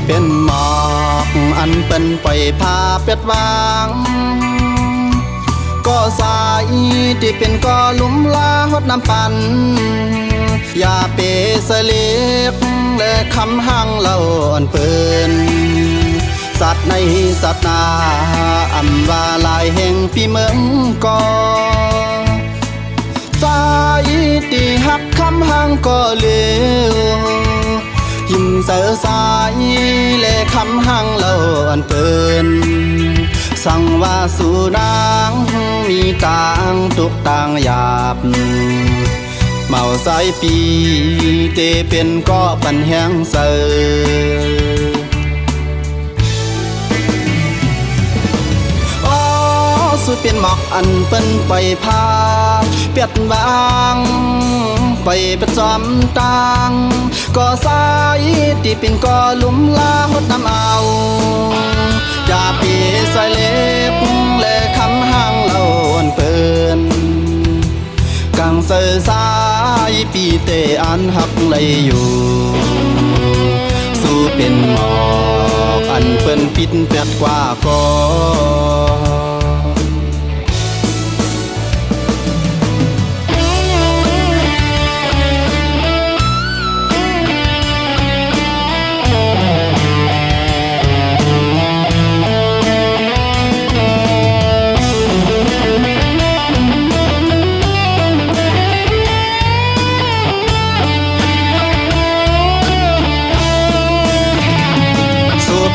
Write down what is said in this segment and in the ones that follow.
เป็นหมอกอันเป็นไปพาเป็ดวางก็สายที่เป็นก็ลุ่มลาหดน้ำปันอย่าเปสเล็กและคำหังเล่าอันเปิ้นสัตว์ในสัตว์นาอำว่าลายแห่งพี่เมืองก็สายที่หักคำหังก็เร็วยิ้มเสือสายและคำหังเล่าอันเปิ้นสั่งว่าสู่นางมีต่างตุกต่างหยาบเมาสายปีเตเป็นก็ปันแห้งเสือสุดเป็นหมอกอันเป็นไปพาเปียดวางไปประจำต่างก็สายที่เป็นก็ลุ่มลาหดน้ำเอาอย่าปีใส่เล็บและคำหังเล่าอันเปิ้นกังเสือสายปีเตอันหักเลยอยู่สู้เป็นหมอกอันเปิ้นปิดแปดกว่าก็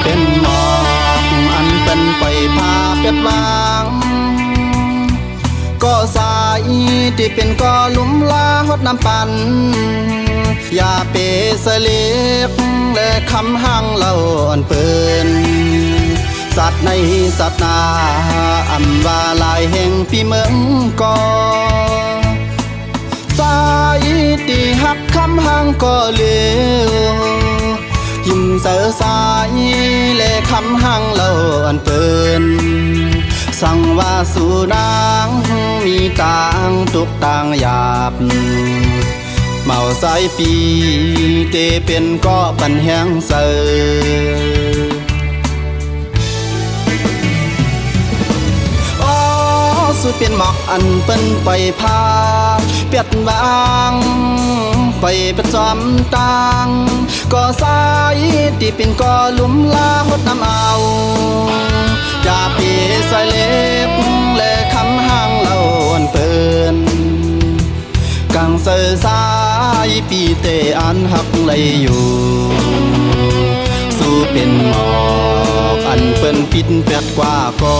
เป็นหมอกอันเป็นไปพาเป็ดวางก็สายที่เป็นก็ลุ่มลาหดน้ำปันอย่าเปสเล็กและคำหังเล่าอันเปิ้นสัตว์ในสัตว์นาอำว่าลายแห่งพี่เมืองก็สายที่หักคำหังก็เร็วยิ้มเสือสายและคำหังเล่าอันเปิ้นสั่งว่าสู่นางมีต่างตุกต่างหยาบเมาสายปีเตเป็นก็ปันแห้งเสือสุดเป็นหมอกอันเป็นไปพาเปียดวางไปประจำต่างก็สายที่เป็นก็ลุ่มลาหดน้ำเอาอย่าปีใส่เล็บและคำหังเล่าอันเปิ้นกังเสือสายปีเตอันหักเลยอยู่สู้เป็นหมอกอันเปิ้นปิดแปดกว่าก็